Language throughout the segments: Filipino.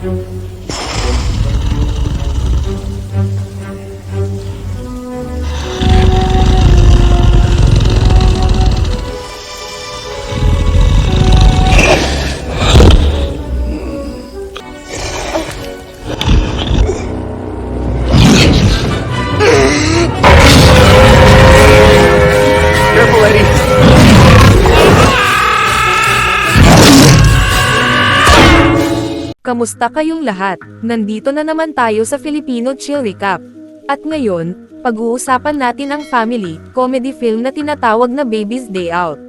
Careful, lady. Kamusta kayong lahat? Nandito na naman tayo sa Filipino Chill Recap. At ngayon, pag-uusapan natin ang family, comedy film na tinatawag na Baby's Day Out.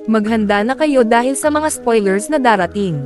Maghanda na kayo dahil sa mga spoilers na darating.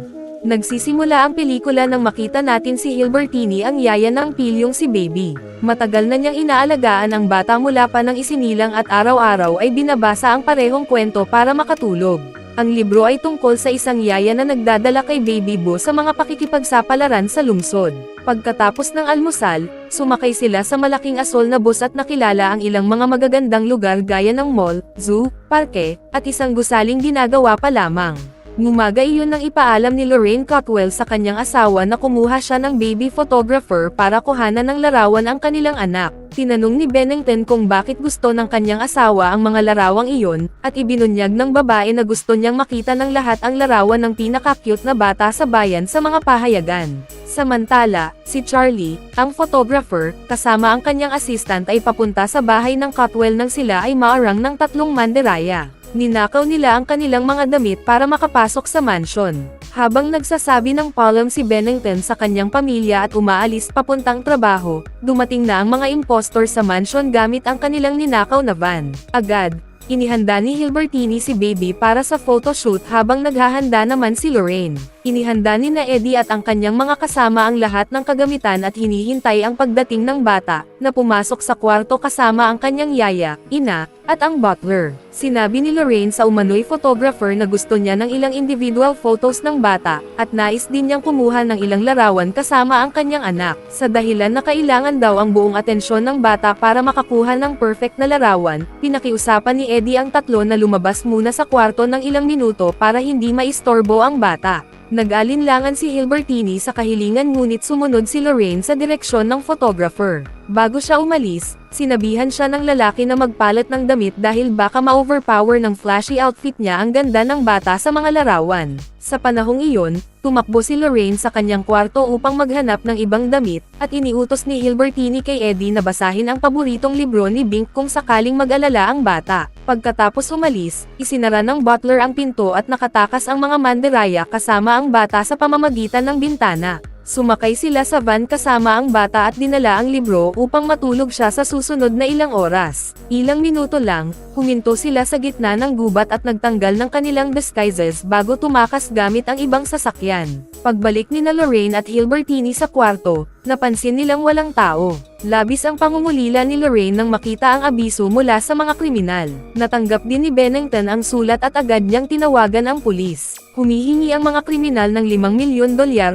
Nagsisimula ang pelikula nang makita natin si Hilbertini ang yaya ng pilyong si Baby. Matagal na niyang inaalagaan ang bata mula pa nang isinilang at araw-araw ay binabasa ang parehong kwento para makatulog. Ang libro ay tungkol sa isang yaya na nagdadala kay Baby Bo sa mga pakikipagsapalaran sa lungsod. Pagkatapos ng almusal, sumakay sila sa malaking asol na bus at nakilala ang ilang mga magagandang lugar gaya ng mall, zoo, parke, at isang gusaling ginagawa pa lamang. Ngumaga iyon nang ipaalam ni Lorraine Cotwell sa kanyang asawa na kumuha siya ng baby photographer para kuhanan ng larawan ang kanilang anak. Tinanong ni Bennington kung bakit gusto ng kanyang asawa ang mga larawang iyon, at ibinunyag ng babae na gusto niyang makita ng lahat ang larawan ng pinaka-cute na bata sa bayan sa mga pahayagan. Samantala, si Charlie, ang photographer, kasama ang kanyang assistant ay papunta sa bahay ng Cotwell nang sila ay maarang ng tatlong mandiraya. Ninakaw nila ang kanilang mga damit para makapasok sa mansion. Habang nagsasabi ng paalam si Bennington sa kanyang pamilya at umaalis papuntang trabaho, dumating na ang mga impostor sa mansion gamit ang kanilang ninakaw na van. Agad, inihanda ni Hilbertini si Baby para sa photoshoot habang naghahanda naman si Lorraine. Inihanda ni na Eddie at ang kanyang mga kasama ang lahat ng kagamitan at hinihintay ang pagdating ng bata, na pumasok sa kwarto kasama ang kanyang yaya, ina, at ang butler. Sinabi ni Lorraine sa umano'y photographer na gusto niya ng ilang individual photos ng bata, at nais din niyang kumuha ng ilang larawan kasama ang kanyang anak. Sa dahilan na kailangan daw ang buong atensyon ng bata para makakuha ng perfect na larawan, pinakiusapan ni Eddie ang tatlo na lumabas muna sa kwarto ng ilang minuto para hindi maistorbo ang bata. Nag-alinlangan si Hilbertini sa kahilingan ngunit sumunod si Lorraine sa direksyon ng photographer. Bago siya umalis, sinabihan siya ng lalaki na magpalit ng damit dahil baka ma-overpower ng flashy outfit niya ang ganda ng bata sa mga larawan. Sa panahong iyon, tumakbo si Lorraine sa kanyang kwarto upang maghanap ng ibang damit, at iniutos ni Hilbertini kay Eddie na basahin ang paboritong libro ni Bink kung sakaling mag-alala ang bata. Pagkatapos umalis, isinara ng butler ang pinto at nakatakas ang mga mandiraya kasama ang bata sa pamamagitan ng bintana. Sumakay sila sa van kasama ang bata at dinala ang libro upang matulog siya sa susunod na ilang oras. Ilang minuto lang, huminto sila sa gitna ng gubat at nagtanggal ng kanilang disguises bago tumakas gamit ang ibang sasakyan. Pagbalik ni na Lorraine at Hilbertini sa kwarto, napansin nilang walang tao. Labis ang pangungulila ni Lorraine nang makita ang abiso mula sa mga kriminal. Natanggap din ni Bennington ang sulat at agad niyang tinawagan ang pulis. Humihingi ang mga kriminal ng $5 milyon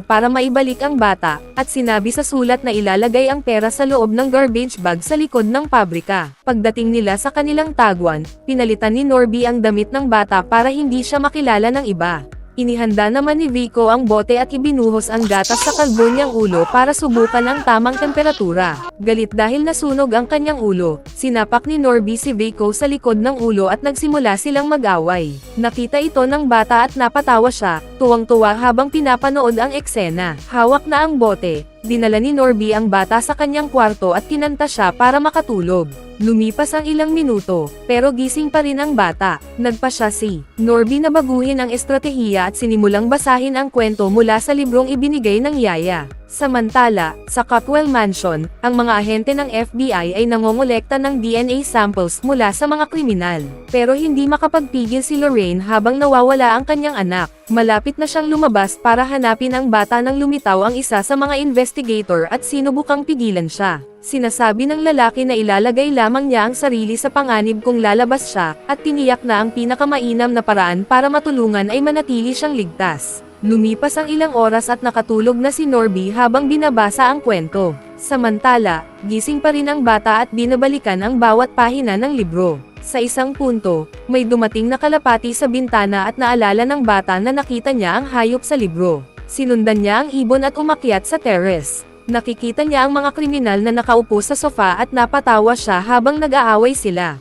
para maibalik ang bata, at sinabi sa sulat na ilalagay ang pera sa loob ng garbage bag sa likod ng pabrika. Pagdating nila sa kanilang tagwan, pinalitan ni Norby ang damit ng bata para hindi siya makilala ng iba. Inihanda naman ni Vico ang bote at ibinuhos ang gatas sa kalbo niyang ulo para subukan ang tamang temperatura. Galit dahil nasunog ang kanyang ulo, sinapak ni Norby si Vico sa likod ng ulo at nagsimula silang mag-away. Nakita ito ng bata at napatawa siya, tuwang-tuwa habang pinapanood ang eksena. Hawak na ang bote, dinala ni Norby ang bata sa kanyang kwarto at kinanta siya para makatulog. Lumipas ang ilang minuto, pero gising pa rin ang bata. Nagpa siya si Norby na baguhin ang estratehiya at sinimulang basahin ang kwento mula sa librong ibinigay ng yaya. Samantala, sa Cotwell Mansion, ang mga ahente ng FBI ay nangongolekta ng DNA samples mula sa mga kriminal. Pero hindi makapagpigil si Lorraine habang nawawala ang kanyang anak. Malapit na siyang lumabas para hanapin ang bata nang lumitaw ang isa sa mga investigator at sinubukang pigilan siya. Sinasabi ng lalaki na ilalagay lamang niya ang sarili sa panganib kung lalabas siya, at tiniyak na ang pinakamainam na paraan para matulungan ay manatili siyang ligtas. Lumipas ang ilang oras at nakatulog na si Norby habang binabasa ang kwento. Samantala, gising pa rin ang bata at binabalikan ang bawat pahina ng libro. Sa isang punto, may dumating na kalapati sa bintana at naalala ng bata na nakita niya ang hayop sa libro. Sinundan niya ang ibon at umakyat sa terrace. Nakikita niya ang mga kriminal na nakaupo sa sofa at napatawa siya habang nag-aaway sila.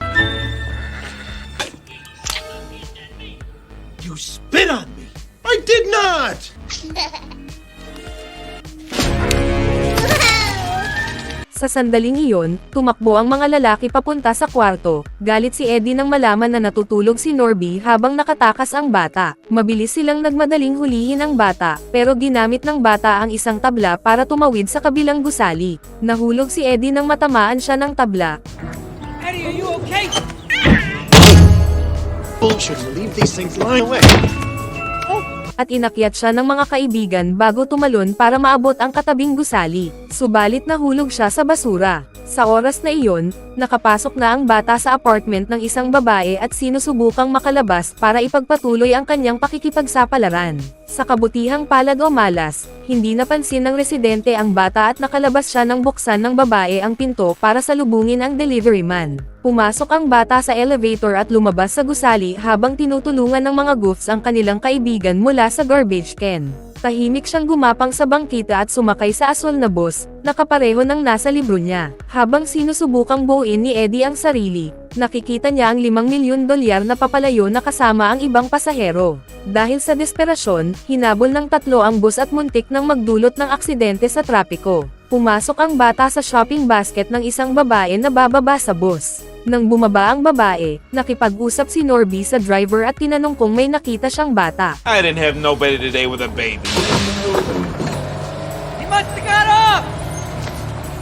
You spit on me! I did not! Sa sandaling iyon, tumakbo ang mga lalaki papunta sa kwarto. Galit si Eddie nang malaman na natutulog si Norby habang nakatakas ang bata. Mabilis silang nagmadaling hulihin ang bata, pero ginamit ng bata ang isang tabla para tumawid sa kabilang gusali. Nahulog si Eddie nang matamaan siya ng tabla. Eddie, are you okay? Bullshit, leave these things lying away. At inakyat siya ng mga kaibigan bago tumalon para maabot ang katabing gusali. Subalit nahulog siya sa basura. Sa oras na iyon, nakapasok na ang bata sa apartment ng isang babae at sinusubukang makalabas para ipagpatuloy ang kanyang pakikipagsapalaran. Sa kabutihang palad o malas, hindi napansin ng residente ang bata at nakalabas siya nang buksan ng babae ang pinto para salubungin ang delivery man. Pumasok ang bata sa elevator at lumabas sa gusali habang tinutulungan ng mga goofs ang kanilang kaibigan mula sa garbage can. Tahimik siyang gumapang sa bangkita at sumakay sa aswal na bus, nakapareho ng nasa libro niya. Habang sinusubukang buuin ni Eddie ang sarili, nakikita niya ang $5 milyon na papalayo na kasama ang ibang pasahero. Dahil sa desperasyon, hinabol ng tatlo ang bus at muntik nang magdulot ng aksidente sa trapiko. Pumasok ang bata sa shopping basket ng isang babae na bababa sa bus. Nang bumaba ang babae, nakipag-usap si Norby sa driver at tinanong kung may nakita siyang bata. I didn't have nobody today with a baby. He must have got off!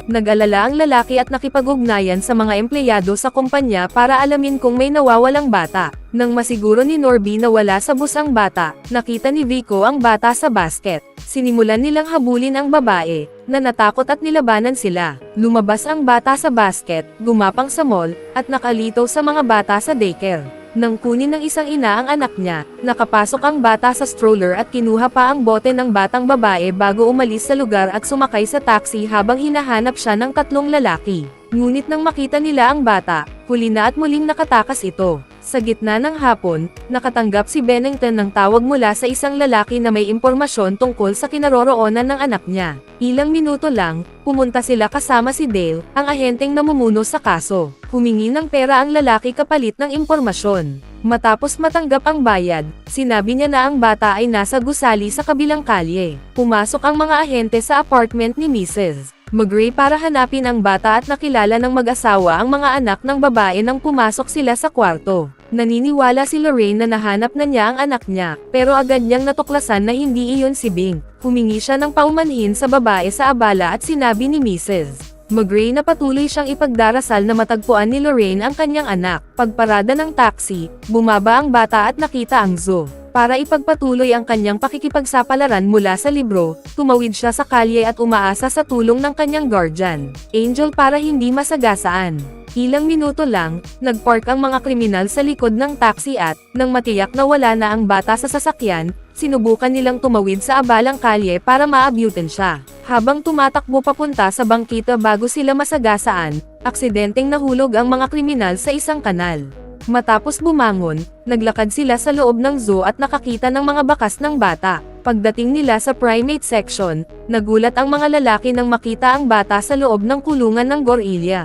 Nag-alala ang lalaki at nakipag-ugnayan sa mga empleyado sa kumpanya para alamin kung may nawawalang bata. Nang masiguro ni Norby na wala sa bus ang bata, nakita ni Vico ang bata sa basket. Sinimulan nilang habulin ang babae, na natakot at nilabanan sila. Lumabas ang bata sa basket, gumapang sa mall, at nakalitaw sa mga bata sa daycare. Nang kunin ng isang ina ang anak niya, nakapasok ang bata sa stroller at kinuha pa ang bote ng batang babae bago umalis sa lugar at sumakay sa taxi habang hinahanap siya ng tatlong lalaki. Ngunit nang makita nila ang bata, huli na at muling nakatakas ito. Sa gitna ng hapon, nakatanggap si Bennington ng tawag mula sa isang lalaki na may impormasyon tungkol sa kinaroroonan ng anak niya. Ilang minuto lang, pumunta sila kasama si Dale, ang ahenteng namumuno sa kaso. Humingi ng pera ang lalaki kapalit ng impormasyon. Matapos matanggap ang bayad, sinabi niya na ang bata ay nasa gusali sa kabilang kalye. Pumasok ang mga ahente sa apartment ni Mrs. McGray para hanapin ang bata at nakilala ng mag-asawa ang mga anak ng babae nang pumasok sila sa kwarto. Naniniwala si Lorraine na nahanap na niya ang anak niya, pero agad niyang natuklasan na hindi iyon si Bing. Humingi siya ng paumanhin sa babae sa abala at sinabi ni Mrs. McGray na patuloy siyang ipagdarasal na matagpuan ni Lorraine ang kanyang anak. Pagparada ng taxi, bumaba ang bata at nakita ang zoo. Para ipagpatuloy ang kanyang pakikipagsapalaran mula sa libro, tumawid siya sa kalye at umaasa sa tulong ng kanyang guardian, Angel, para hindi masagasaan. Ilang minuto lang, nagpark ang mga kriminal sa likod ng taxi at, nang matiyak na wala na ang bata sa sasakyan, sinubukan nilang tumawid sa abalang kalye para maabutan siya. Habang tumatakbo papunta sa bangkita bago sila masagasaan, aksidenteng nahulog ang mga kriminal sa isang kanal. Matapos bumangon, naglakad sila sa loob ng zoo at nakakita ng mga bakas ng bata. Pagdating nila sa primate section, nagulat ang mga lalaki nang makita ang bata sa loob ng kulungan ng gorilla.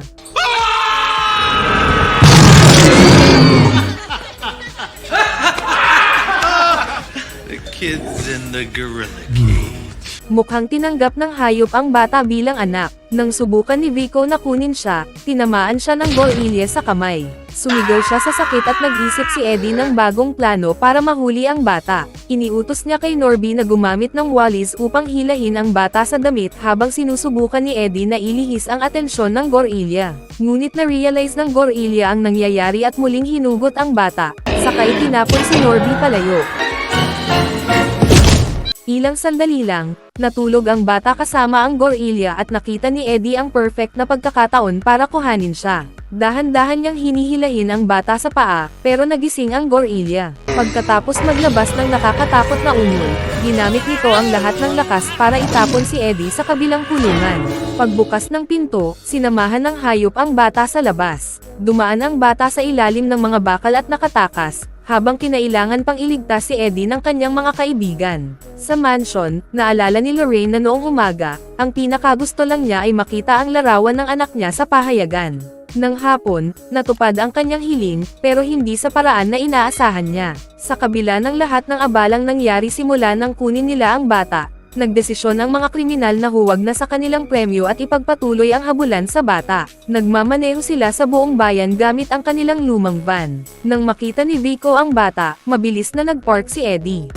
The kid's in the gorilla cage. Mukhang tinanggap ng hayop ang bata bilang anak. Nang subukan ni Vico na kunin siya, tinamaan siya ng gorilla sa kamay. Sumigaw siya sa sakit at nag-isip si Eddie ng bagong plano para mahuli ang bata. Iniutos niya kay Norby na gumamit ng walis upang hilahin ang bata sa damit habang sinusubukan ni Eddie na ilihis ang atensyon ng gorilla. Ngunit na-realize ng gorilla ang nangyayari at muling hinugot ang bata, sakay tinapon si Norby palayo. Ilang sandali lang, natulog ang bata kasama ang gorilla at nakita ni Eddie ang perfect na pagkakataon para kuhanin siya. Dahan-dahan niyang hinihilahin ang bata sa paa, pero nagising ang gorilla. Pagkatapos maglabas ng nakakatakot na ungol, ginamit nito ang lahat ng lakas para itapon si Eddie sa kabilang kulungan. Pagbukas ng pinto, sinamahan ng hayop ang bata sa labas. Dumaan ang bata sa ilalim ng mga bakal at nakatakas, habang kinailangan pang iligtas si Eddie ng kanyang mga kaibigan. Sa mansion, naalala ni Lorraine na noong umaga, ang pinakagusto lang niya ay makita ang larawan ng anak niya sa pahayagan. Nang hapon, natupad ang kanyang hiling, pero hindi sa paraan na inaasahan niya. Sa kabila ng lahat ng abalang nangyari simula nang kunin nila ang bata, nagdesisyon ang mga kriminal na huwag na sa kanilang premyo at ipagpatuloy ang habulan sa bata. Nagmamaneho sila sa buong bayan gamit ang kanilang lumang van. Nang makita ni Vico ang bata, mabilis na nagpark si Eddie.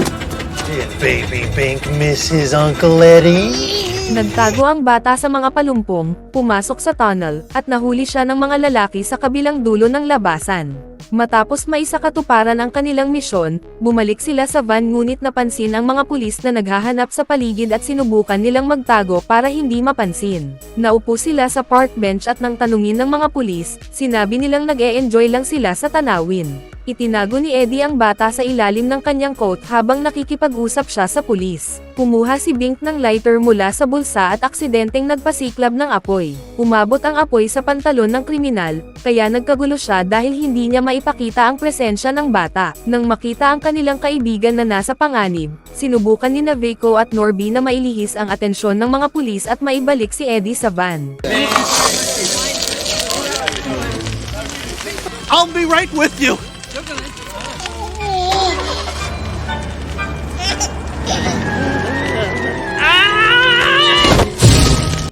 Did baby pink Mrs. Uncle Eddie? Nagtago ang bata sa mga palumpong, pumasok sa tunnel, at nahuli siya ng mga lalaki sa kabilang dulo ng labasan. Matapos maisakatuparan ang kanilang misyon, bumalik sila sa van ngunit napansin ang mga pulis na naghahanap sa paligid at sinubukan nilang magtago para hindi mapansin. Naupo sila sa park bench at nang tanungin ng mga pulis, sinabi nilang nag-e-enjoy lang sila sa tanawin. Itinago ni Eddie ang bata sa ilalim ng kanyang coat habang nakikipag-usap siya sa pulis. Kumuha si Bink ng lighter mula sa bulsa at aksidenteng nagpasiklab ng apoy. Umabot ang apoy sa pantalon ng kriminal, kaya nagkagulo siya dahil hindi niya maipakita ang presensya ng bata. Nang makita ang kanilang kaibigan na nasa panganib, sinubukan ni Vico at Norby na mailihis ang atensyon ng mga pulis at maibalik si Eddie sa van. I'll be right with you.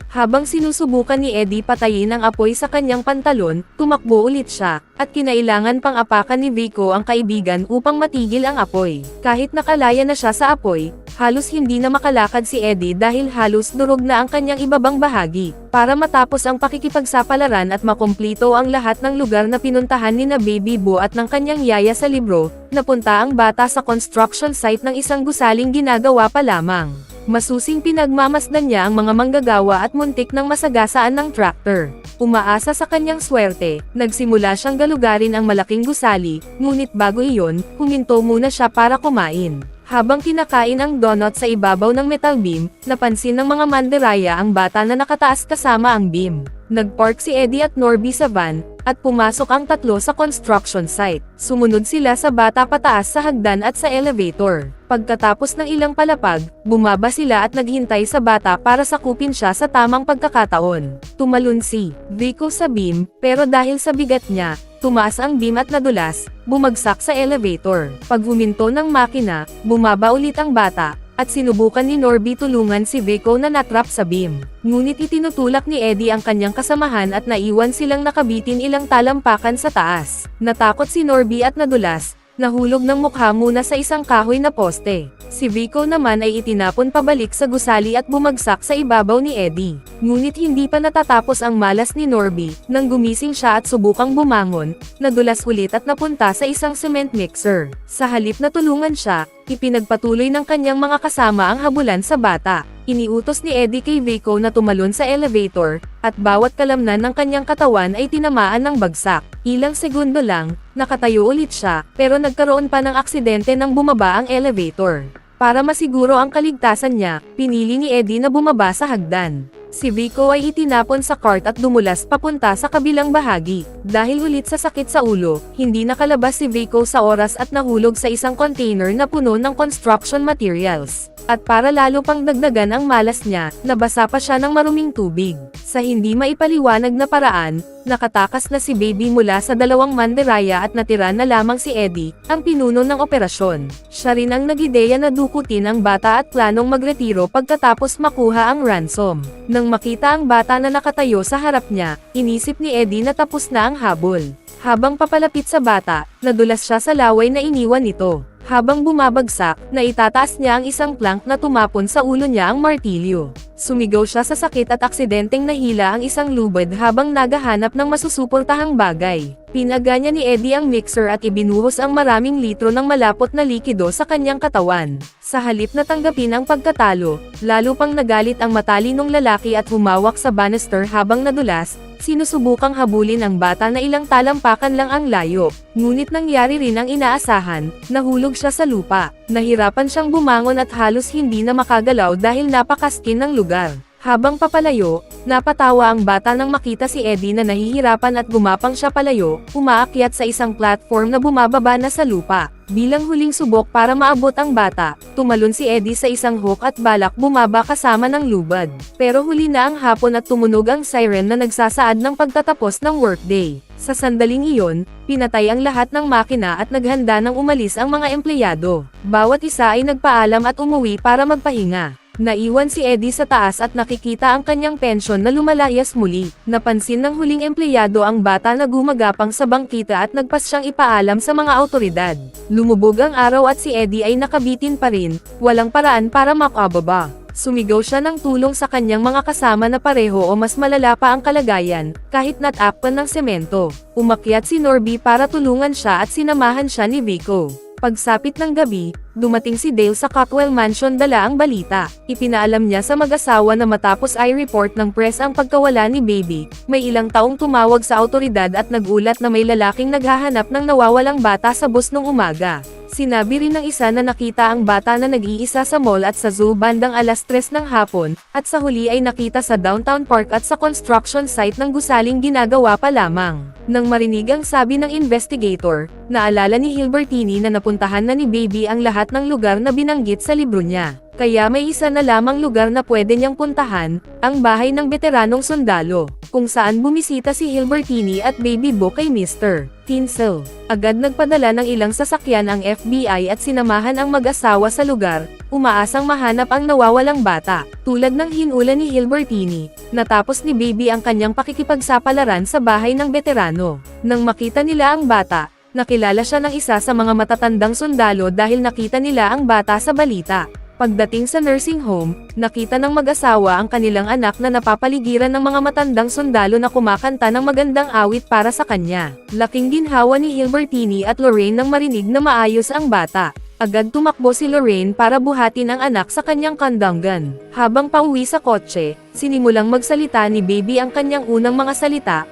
Habang sinusubukan ni Eddie patayin ang apoy sa kanyang pantalon, tumakbo ulit siya, at kinailangan pang apakan ni Vico ang kaibigan upang matigil ang apoy. Kahit nakalaya na siya sa apoy, halos hindi na makalakad si Eddie dahil halos durog na ang kanyang ibabang bahagi. Para matapos ang pakikipagsapalaran at makumplito ang lahat ng lugar na pinuntahan ni na Baby Boo at ng kanyang yaya sa libro, napunta ang bata sa construction site ng isang gusaling ginagawa pa lamang. Masusing pinagmamasdan niya ang mga manggagawa at muntik ng masagasaan ng tractor. Umaasa sa kanyang swerte, nagsimula siyang galugarin ang malaking gusali, ngunit bago iyon, huminto muna siya para kumain. Habang kinakain ang donut sa ibabaw ng metal beam, napansin ng mga mandiraya ang bata na nakataas kasama ang beam. Nagpark si Eddie at Norby sa van, at pumasok ang tatlo sa construction site. Sumunod sila sa bata pataas sa hagdan at sa elevator. Pagkatapos ng ilang palapag, bumaba sila at naghintay sa bata para sakupin siya sa tamang pagkakataon. Tumalon si Vico sa beam, pero dahil sa bigat niya, tumaas ang beam at nadulas, bumagsak sa elevator. Pag huminto ng makina, bumaba ulit ang bata, at sinubukan ni Norby tulungan si Vico na natrap sa beam. Ngunit itinutulak ni Eddie ang kanyang kasamahan at naiwan silang nakabitin ilang talampakan sa taas. Natakot si Norby at nadulas, nahulog ng mukha muna sa isang kahoy na poste. Si Vico naman ay itinapon pabalik sa gusali at bumagsak sa ibabaw ni Eddie. Ngunit hindi pa natatapos ang malas ni Norby, nang gumising siya at subukang bumangon, nadulas ulit at napunta sa isang cement mixer. Sa halip na tulungan siya, ipinagpatuloy ng kanyang mga kasama ang habulan sa bata. Iniutos ni Eddie kay Vico na tumalon sa elevator, at bawat kalamnan ng kanyang katawan ay tinamaan ng bagsak. Ilang segundo lang, nakatayo ulit siya, pero nagkaroon pa ng aksidente nang bumaba ang elevator. Para masiguro ang kaligtasan niya, pinili ni Eddie na bumaba sa hagdan. Si Vico ay itinapon sa cart at dumulas papunta sa kabilang bahagi. Dahil ulit sa sakit sa ulo, hindi nakalabas si Vico sa oras at nahulog sa isang container na puno ng construction materials. At para lalo pang dagdagan ang malas niya, nabasa pa siya ng maruming tubig. Sa hindi maipaliwanag na paraan, nakatakas na si Baby mula sa dalawang mandiraya at natira na lamang si Eddie, ang pinuno ng operasyon. Siya rin ang nagideya na dukutin ang bata at planong magretiro pagkatapos makuha ang ransom. Nang makita ang bata na nakatayo sa harap niya, inisip ni Eddie na tapos na ang habol. Habang papalapit sa bata, nadulas siya sa laway na iniwan nito. Habang bumabagsak, naitataas niya ang isang plank na tumapon sa ulo niya ang martilyo. Sumigaw siya sa sakit at aksidenteng nahila ang isang lubid habang naghahanap ng masusuportahang bagay. Pinaga niya ni Eddie ang mixer at ibinuhos ang maraming litro ng malapot na likido sa kanyang katawan. Sa halip na tanggapin ang pagkatalo, lalo pang nagalit ang matalinong lalaki at humawak sa banister habang nadulas, sinusubukang habulin ang bata na ilang talampakan lang ang layo. Ngunit nangyari rin ang inaasahan, nahulog siya sa lupa. Nahirapan siyang bumangon at halos hindi na makagalaw dahil napakaskin ng lugar. Habang papalayo, napatawa ang bata nang makita si Eddie na nahihirapan at gumapang siya palayo, umaakyat sa isang platform na bumababa na sa lupa. Bilang huling subok para maabot ang bata, tumalon si Eddie sa isang hook at balak bumaba kasama ng lubad. Pero huli na ang hapon at tumunog ang siren na nagsasaad ng pagtatapos ng workday. Sa sandaling iyon, pinatay ang lahat ng makina at naghanda ng umalis ang mga empleyado. Bawat isa ay nagpaalam at umuwi para magpahinga. Naiwan si Eddie sa taas at nakikita ang kanyang pensyon na lumalayas muli. Napansin ng huling empleyado ang bata na gumagapang sa bangkita at nagpas siyang ipaalam sa mga awtoridad. Lumubog ang araw at si Eddie ay nakabitin pa rin, walang paraan para makababa. Sumigaw siya ng tulong sa kanyang mga kasama na pareho o mas malala pa ang kalagayan, kahit natakpan ng semento. Umakyat si Norby para tulungan siya at sinamahan siya ni Vico. Pagsapit ng gabi, dumating si Dale sa Cockwell Mansion dala ang balita. Ipinaalam niya sa mag-asawa na matapos ay report ng press ang pagkawala ni Baby, may ilang taong tumawag sa awtoridad at nagulat na may lalaking naghahanap ng nawawalang bata sa bus nung umaga. Sinabi rin ng isa na nakita ang bata na nag-iisa sa mall at sa zoo bandang alas 3 ng hapon, at sa huli ay nakita sa downtown park at sa construction site ng gusaling ginagawa pa lamang. Nang marinig ang sabi ng investigator, naalala ni Hilbertini na napuntahan na ni Baby ang lahat ng lugar na binanggit sa libro niya. Kaya may isa na lamang lugar na pwede niyang puntahan, ang bahay ng veteranong sundalo, kung saan bumisita si Hilbertini at Baby Bo kay Mr. Tinsel. Agad nagpadala ng ilang sasakyan ang FBI at sinamahan ang mag-asawa sa lugar, umaasang mahanap ang nawawalang bata. Tulad ng hinula ni Hilbertini, natapos ni Baby ang kanyang pakikipagsapalaran sa bahay ng veterano. Nang makita nila ang bata, nakilala siya ng isa sa mga matatandang sundalo dahil nakita nila ang bata sa balita. Pagdating sa nursing home, nakita ng mag-asawa ang kanilang anak na napapaligiran ng mga matandang sundalo na kumakanta ng magandang awit para sa kanya. Laking ginhawa ni Hilbertini at Lorraine nang marinig na maayos ang bata. Agad tumakbo si Lorraine para buhatin ang anak sa kanyang kandanggan. Habang pauwi sa kotse, sinimulang magsalita ni Baby ang kanyang unang mga salita.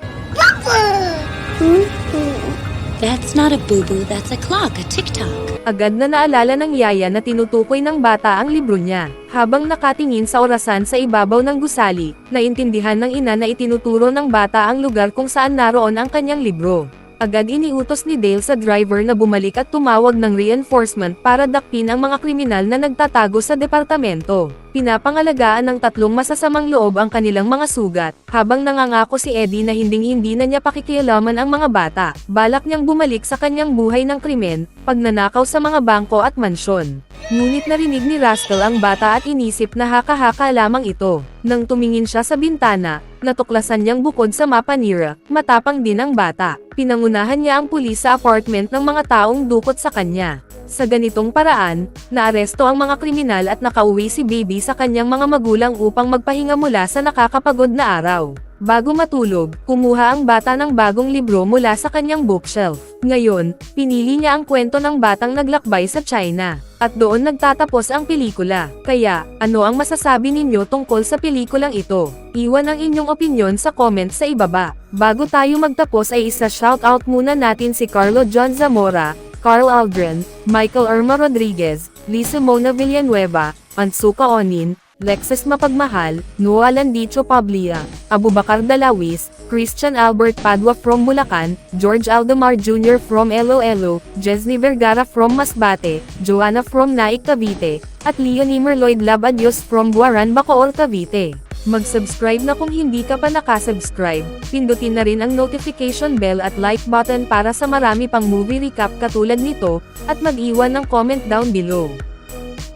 That's not a boo-boo, that's a clock, a tick-tock. Agad na naalala ng yaya na tinutukoy ng bata ang libro niya. Habang nakatingin sa orasan sa ibabaw ng gusali, naintindihan ng ina na itinuturo ng bata ang lugar kung saan naroon ang kanyang libro. Agad iniutos ni Dale sa driver na bumalik at tumawag ng reinforcement para dakpin ang mga kriminal na nagtatago sa departamento. Pinapangalagaan ng tatlong masasamang loob ang kanilang mga sugat, habang nangangako si Eddie na hinding-hindi na niya pakikialaman ang mga bata. Balak niyang bumalik sa kanyang buhay ng krimen, pagnanakaw sa mga bangko at mansyon. Ngunit narinig ni Rascal ang bata at inisip na haka-haka lamang ito. Nang tumingin siya sa bintana, natuklasan niyang bukod sa mapanira, matapang din ang bata. Pinangunahan niya ang pulis sa apartment ng mga taong dukot sa kanya. Sa ganitong paraan, naaresto ang mga kriminal at nakauwi si Baby sa kanyang mga magulang upang magpahinga mula sa nakakapagod na araw. Bago matulog, kumuha ang bata ng bagong libro mula sa kanyang bookshelf. Ngayon, pinili niya ang kwento ng batang naglakbay sa China. At doon nagtatapos ang pelikula. Kaya, ano ang masasabi ninyo tungkol sa pelikulang ito? Iwan ang inyong opinyon sa comment sa ibaba. Bago tayo magtapos ay isa-shoutout muna natin si Carlo John Zamora, Carl Aldrin, Michael Irma Rodriguez, Lisa Mona Villanueva, Ansuka Onin, Lexus Mapagmahal, Noah Landicho Pablia, Abubakar Dalawis, Christian Albert Padua from Bulacan, George Aldemar Jr. from Iloilo, Jesny Vergara from Masbate, Joanna from Naik Cavite, at Leonie Merloyd Labadios from Guaran Bacoor Cavite. Mag-subscribe na kung hindi ka pa nakasubscribe, pindutin na rin ang notification bell at like button para sa marami pang movie recap katulad nito, at mag-iwan ng comment down below.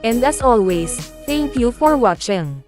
And as always, thank you for watching.